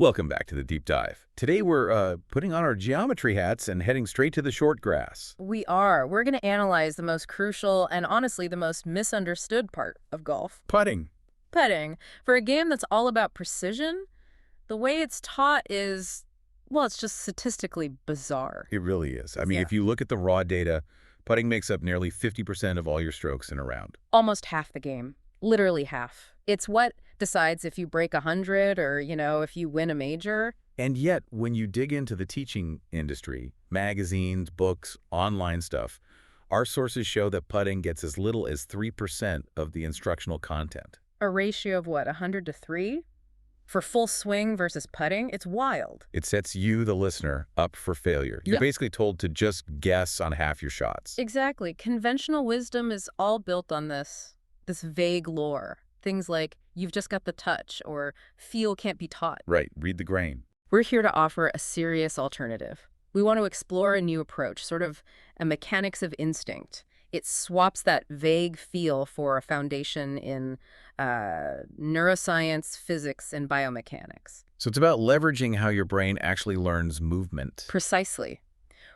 Welcome back to the Deep Dive. Today we're putting on our geometry hats and heading straight to the short grass. We are. We're going to analyze the most crucial and honestly the most misunderstood part of golf. Putting. Putting. For a game that's all about precision, the way it's taught is, well, it's just statistically bizarre. It really is. I mean, Yeah. if you look at the raw data, putting makes up nearly 50% of all your strokes in a round. Almost half the game. Literally half. It's what decides if you break 100 or, if you win a major. And yet, when you dig into the teaching industry, magazines, books, online stuff, our sources show that putting gets as little as 3% of the instructional content. A ratio of what, 100 to 3? For full swing versus putting? It's wild. It sets you, the listener, up for failure. You're Yeah. basically told to just guess on half your shots. Exactly. Conventional wisdom is all built on this vague lore. Things like, you've just got the touch, or feel can't be taught. Right, read the grain. We're here to offer a serious alternative. We want to explore a new approach, sort of a mechanics of instinct. It swaps that vague feel for a foundation in neuroscience, physics, and biomechanics. So it's about leveraging how your brain actually learns movement. Precisely.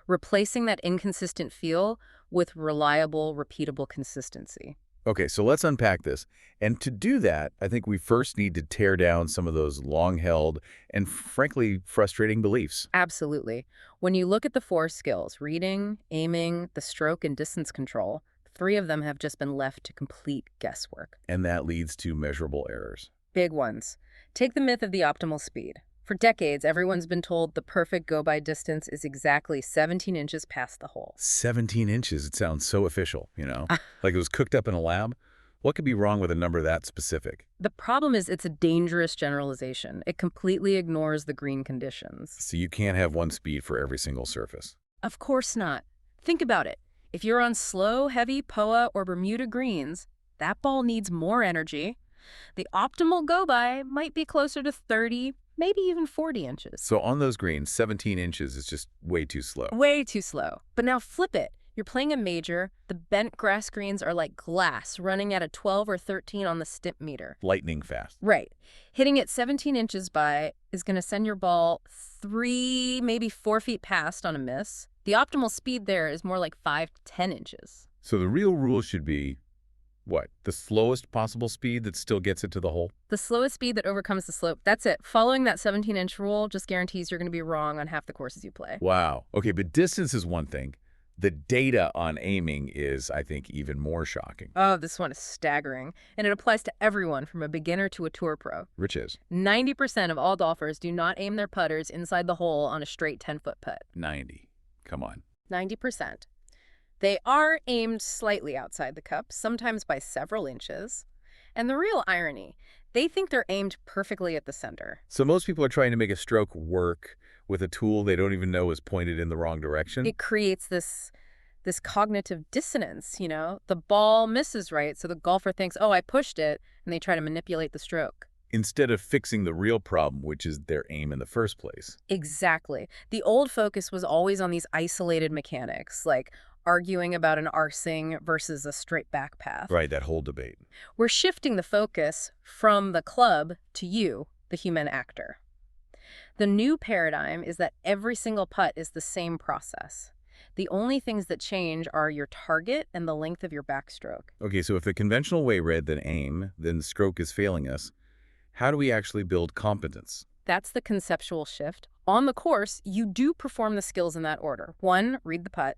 Replacing that inconsistent feel with reliable, repeatable consistency. Okay, so let's unpack this. And to do that, I think we first need to tear down some of those long-held and, frankly, frustrating beliefs. Absolutely. When you look at the 4 skills, reading, aiming, the stroke, and distance control, 3 of them have just been left to complete guesswork. And that leads to measurable errors. Big ones. Take the myth of the optimal speed. For decades, everyone's been told the perfect go-by distance is exactly 17 inches past the hole. 17 inches, it sounds so official, like it was cooked up in a lab. What could be wrong with a number that specific? The problem is it's a dangerous generalization. It completely ignores the green conditions. So you can't have one speed for every single surface. Of course not. Think about it. If you're on slow, heavy POA or Bermuda greens, that ball needs more energy. The optimal go-by might be closer to 30, maybe even 40 inches. So on those greens, 17 inches is just way too slow. Way too slow. But now flip it. You're playing a major. The bent grass greens are like glass, running at a 12 or 13 on the stimp meter. Lightning fast. Right. Hitting it 17 inches by is going to send your ball 3, maybe 4 feet past on a miss. The optimal speed there is more like 5 to 10 inches. So the real rule should be, what, the slowest possible speed that still gets it to the hole? The slowest speed that overcomes the slope. That's it. Following that 17-inch rule just guarantees you're going to be wrong on half the courses you play. Wow. Okay, but distance is one thing. The data on aiming is, I think, even more shocking. Oh, this one is staggering. And it applies to everyone from a beginner to a tour pro. Which is? 90% of all golfers do not aim their putters inside the hole on a straight 10-foot putt. 90. Come on. 90%. They are aimed slightly outside the cup, sometimes by several inches. And the real irony, they think they're aimed perfectly at the center. So most people are trying to make a stroke work with a tool they don't even know is pointed in the wrong direction? It creates this cognitive dissonance, The ball misses right, so the golfer thinks, oh, I pushed it, and they try to manipulate the stroke. Instead of fixing the real problem, which is their aim in the first place. Exactly. The old focus was always on these isolated mechanics, like arguing about an R-swing versus a straight back path. Right, that whole debate. We're shifting the focus from the club to you, the human actor. The new paradigm is that every single putt is the same process. The only things that change are your target and the length of your backstroke. Okay, so if the conventional way read then aim, then stroke is failing us, how do we actually build competence? That's the conceptual shift. On the course, you do perform the skills in that order. 1, read the putt.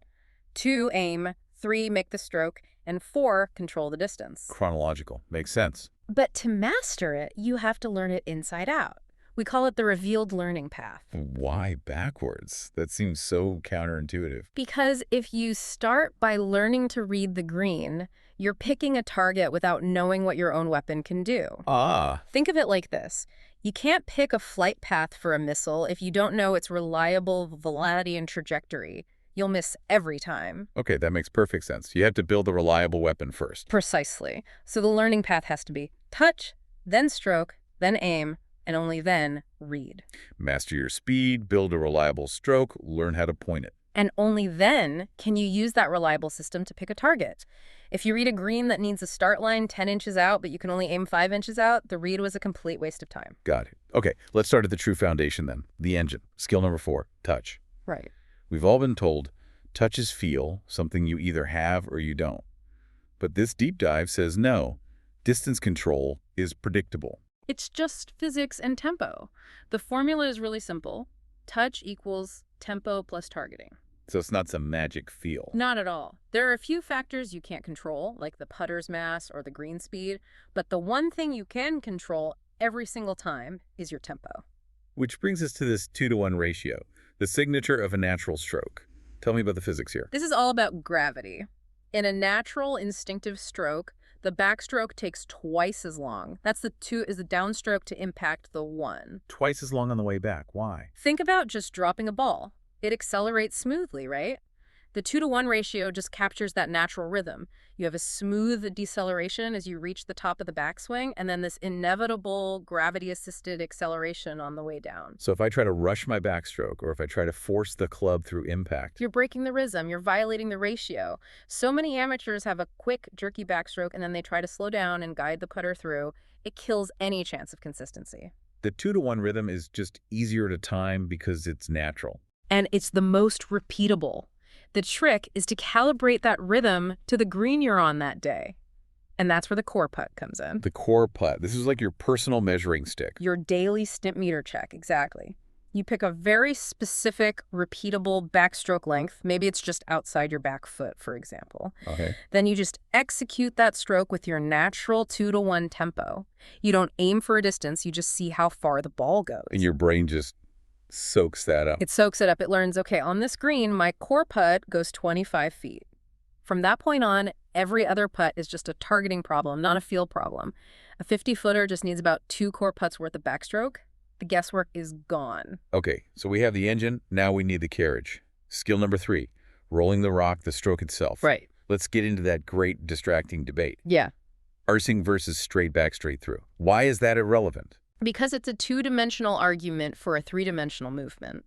2, aim. 3, make the stroke. And 4, control the distance. Chronological. Makes sense. But to master it, you have to learn it inside out. We call it the revealed learning path. Why backwards? That seems so counterintuitive. Because if you start by learning to read the green, you're picking a target without knowing what your own weapon can do. Ah. Think of it like this. You can't pick a flight path for a missile if you don't know its reliable velocity and trajectory. You'll miss every time. Okay, that makes perfect sense. You have to build a reliable weapon first. Precisely. So the learning path has to be touch, then stroke, then aim, and only then read. Master your speed, build a reliable stroke, learn how to point it. And only then can you use that reliable system to pick a target. If you read a green that needs a start line 10 inches out, but you can only aim 5 inches out, the read was a complete waste of time. Got it. Okay, let's start at the true foundation then. The engine. Skill number 4, touch. Right. We've all been told touch is feel, something you either have or you don't. But this deep dive says no. Distance control is predictable. It's just physics and tempo. The formula is really simple. Touch equals tempo plus targeting. So it's not some magic feel. Not at all. There are a few factors you can't control, like the putter's mass or the green speed, but the one thing you can control every single time is your tempo. Which brings us to this 2-to-1 ratio, the signature of a natural stroke. Tell me about the physics here. This is all about gravity. In a natural instinctive stroke, the backstroke takes twice as long. That's the 2 is the downstroke to impact the 1. Twice as long on the way back. Why? Think about just dropping a ball. It accelerates smoothly, right? The 2-to-1 ratio just captures that natural rhythm. You have a smooth deceleration as you reach the top of the backswing, and then this inevitable gravity-assisted acceleration on the way down. So if I try to rush my backstroke, or if I try to force the club through impact, You're breaking the rhythm. You're violating the ratio. So many amateurs have a quick, jerky backstroke, and then they try to slow down and guide the putter through. It kills any chance of consistency. the 2-to-1 rhythm is just easier to time because it's natural. And it's the most repeatable. The trick is to calibrate that rhythm to the green you're on that day. And that's where the core putt comes in. The core putt. This is like your personal measuring stick. Your daily stimp meter check, exactly. You pick a very specific, repeatable backstroke length. Maybe it's just outside your back foot, for example. Okay. Then you just execute that stroke with your natural 2-to-1 tempo. You don't aim for a distance. You just see how far the ball goes. And your brain just soaks that up. It soaks it up. It learns, okay, on this green, my core putt goes 25 feet. From that point on, every other putt is just a targeting problem, not a feel problem. A 50-footer just needs about 2 core putts worth of backstroke. The guesswork is gone. Okay, so we have the engine. Now we need the carriage. Skill number 3, rolling the rock, the stroke itself. Right. Let's get into that great distracting debate. Yeah. Arsing versus straight back, straight through. Why is that irrelevant? Because it's a 2-dimensional argument for a 3-dimensional movement.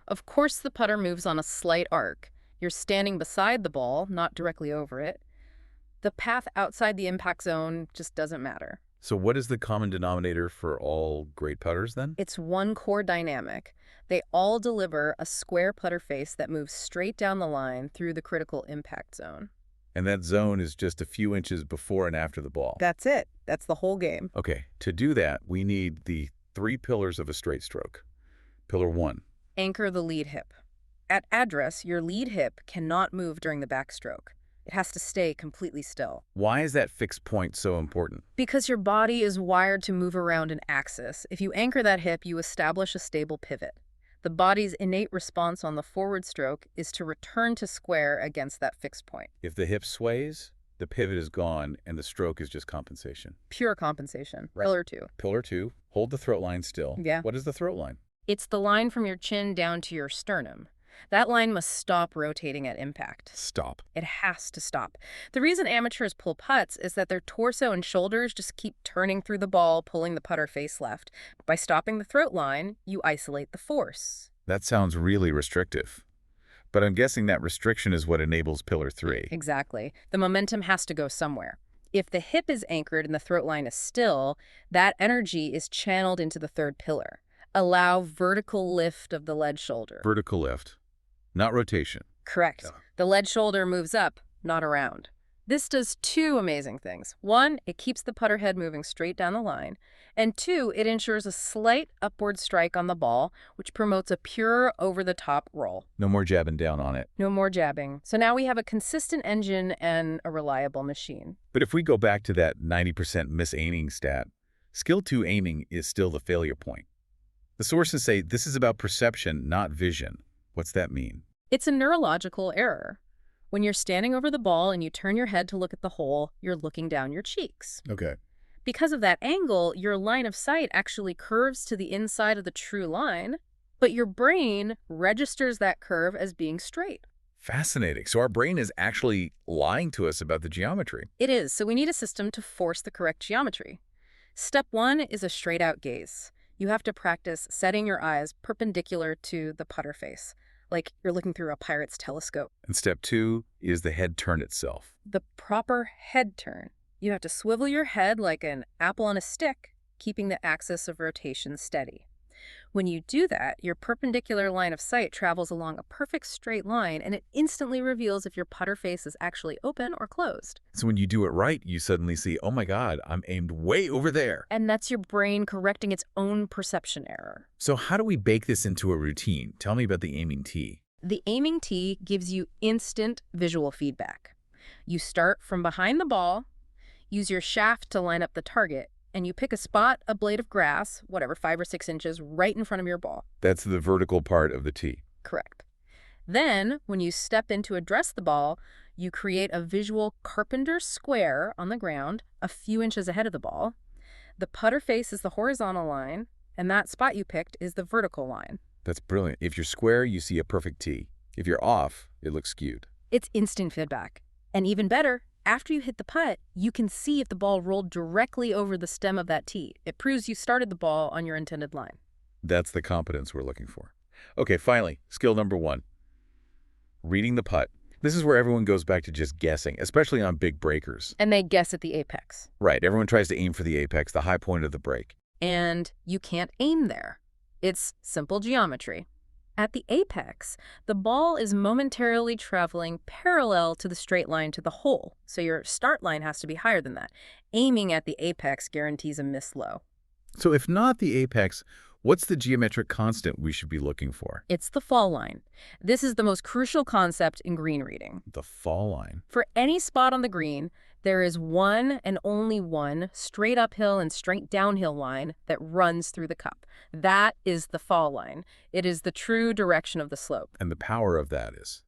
Of course, the putter moves on a slight arc. You're standing beside the ball, not directly over it. The path outside the impact zone just doesn't matter. So what is the common denominator for all great putters then? It's one core dynamic. They all deliver a square putter face that moves straight down the line through the critical impact zone. And that zone is just a few inches before and after the ball. That's it. That's the whole game. Okay, to do that, we need the 3 pillars of a straight stroke. Pillar 1. Anchor the lead hip. At address, your lead hip cannot move during the backstroke. It has to stay completely still. Why is that fixed point so important? Because your body is wired to move around an axis. If you anchor that hip, you establish a stable pivot. The body's innate response on the forward stroke is to return to square against that fixed point. If the hip sways, the pivot is gone and the stroke is just compensation. Pure compensation. Right. Pillar 2. Pillar 2, hold the throat line still. Yeah. What is the throat line? It's the line from your chin down to your sternum. That line must stop rotating at impact. Stop. It has to stop. The reason amateurs pull putts is that their torso and shoulders just keep turning through the ball, pulling the putter face left. By stopping the throat line, you isolate the force. That sounds really restrictive. But I'm guessing that restriction is what enables pillar 3. Exactly. The momentum has to go somewhere. If the hip is anchored and the throat line is still, that energy is channeled into the third pillar. Allow vertical lift of the lead shoulder. Vertical lift, not rotation. Correct. Yeah. The lead shoulder moves up, not around. This does 2 amazing things. 1, it keeps the putter head moving straight down the line. And 2, it ensures a slight upward strike on the ball, which promotes a pure over-the-top roll. No more jabbing down on it. No more jabbing. So now we have a consistent engine and a reliable machine. But if we go back to that 90% misaiming stat, skill 2 aiming is still the failure point. The sources say this is about perception, not vision. What's that mean? It's a neurological error. When you're standing over the ball and you turn your head to look at the hole, you're looking down your cheeks. Okay. Because of that angle, your line of sight actually curves to the inside of the true line, but your brain registers that curve as being straight. Fascinating. So our brain is actually lying to us about the geometry. It is, so we need a system to force the correct geometry. Step 1 is a straight-out gaze. You have to practice setting your eyes perpendicular to the putter face. like you're looking through a pirate's telescope. And step 2 is the head turn itself. The proper head turn. You have to swivel your head like an apple on a stick, keeping the axis of rotation steady. When you do that, your perpendicular line of sight travels along a perfect straight line, and it instantly reveals if your putter face is actually open or closed. So when you do it right, you suddenly see, oh my God, I'm aimed way over there. And that's your brain correcting its own perception error. So how do we bake this into a routine? Tell me about the aiming tee. The aiming tee gives you instant visual feedback. You start from behind the ball, use your shaft to line up the target, and you pick a spot, a blade of grass, whatever, 5 or 6 inches, right in front of your ball. That's the vertical part of the tee. Correct. Then, when you step in to address the ball, you create a visual carpenter square on the ground a few inches ahead of the ball. The putter face is the horizontal line, and that spot you picked is the vertical line. That's brilliant. If you're square, you see a perfect tee. If you're off, it looks skewed. It's instant feedback. And even better, after you hit the putt, you can see if the ball rolled directly over the stem of that tee. It proves you started the ball on your intended line. That's the competence we're looking for. Okay, finally, skill number 1. Reading the putt. This is where everyone goes back to just guessing, especially on big breakers. And they guess at the apex. Right, everyone tries to aim for the apex, the high point of the break. And you can't aim there. It's simple geometry. At the apex, the ball is momentarily traveling parallel to the straight line to the hole, so your start line has to be higher than that. Aiming at the apex guarantees a miss low. So if not the apex, what's the geometric constant we should be looking for? It's the fall line. This is the most crucial concept in green reading. The fall line. For any spot on the green, there is one and only one straight uphill and straight downhill line that runs through the cup. That is the fall line. It is the true direction of the slope. And the power of that is,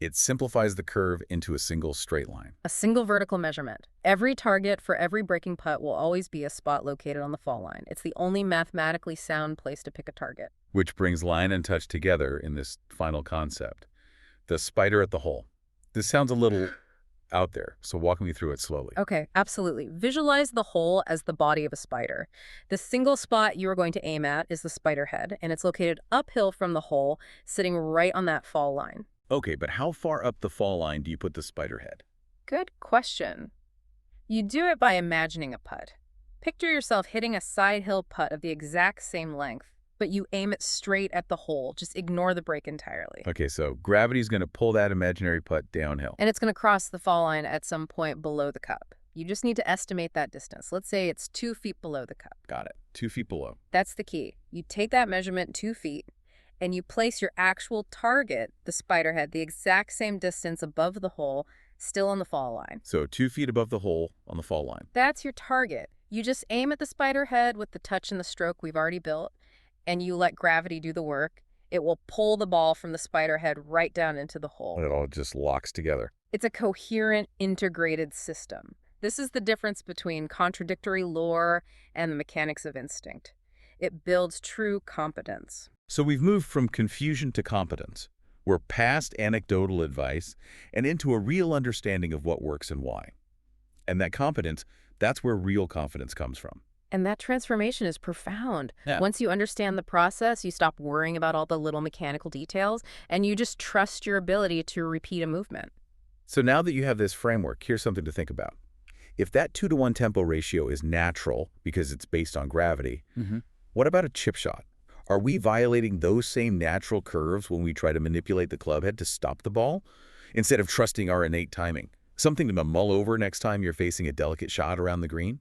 it simplifies the curve into a single straight line. A single vertical measurement. Every target for every breaking putt will always be a spot located on the fall line. It's the only mathematically sound place to pick a target. Which brings line and touch together in this final concept. The spider at the hole. This sounds a little out there, so walk me through it slowly. Okay, absolutely. Visualize the hole as the body of a spider. The single spot you are going to aim at is the spider head, and it's located uphill from the hole, sitting right on that fall line. Okay, but how far up the fall line do you put the spider head? Good question. You do it by imagining a putt. Picture yourself hitting a side hill putt of the exact same length, but you aim it straight at the hole. Just ignore the break entirely. Okay, so gravity's going to pull that imaginary putt downhill. And it's going to cross the fall line at some point below the cup. You just need to estimate that distance. Let's say it's 2 feet below the cup. Got it. 2 feet below. That's the key. You take that measurement 2 feet, and you place your actual target, the spider head, the exact same distance above the hole, still on the fall line. So 2 feet above the hole on the fall line. That's your target. You just aim at the spider head with the touch and the stroke we've already built, and you let gravity do the work. It will pull the ball from the spider head right down into the hole. It all just locks together. It's a coherent, integrated system. This is the difference between contradictory lore and the mechanics of instinct. It builds true competence. So we've moved from confusion to competence. We're past anecdotal advice and into a real understanding of what works and why. And that competence, that's where real confidence comes from. And that transformation is profound. Yeah. Once you understand the process, you stop worrying about all the little mechanical details, and you just trust your ability to repeat a movement. So now that you have this framework, here's something to think about. If that 2-to-1 tempo ratio is natural because it's based on gravity, what about a chip shot? Are we violating those same natural curves when we try to manipulate the club head to stop the ball, instead of trusting our innate timing? Something to mull over next time you're facing a delicate shot around the green?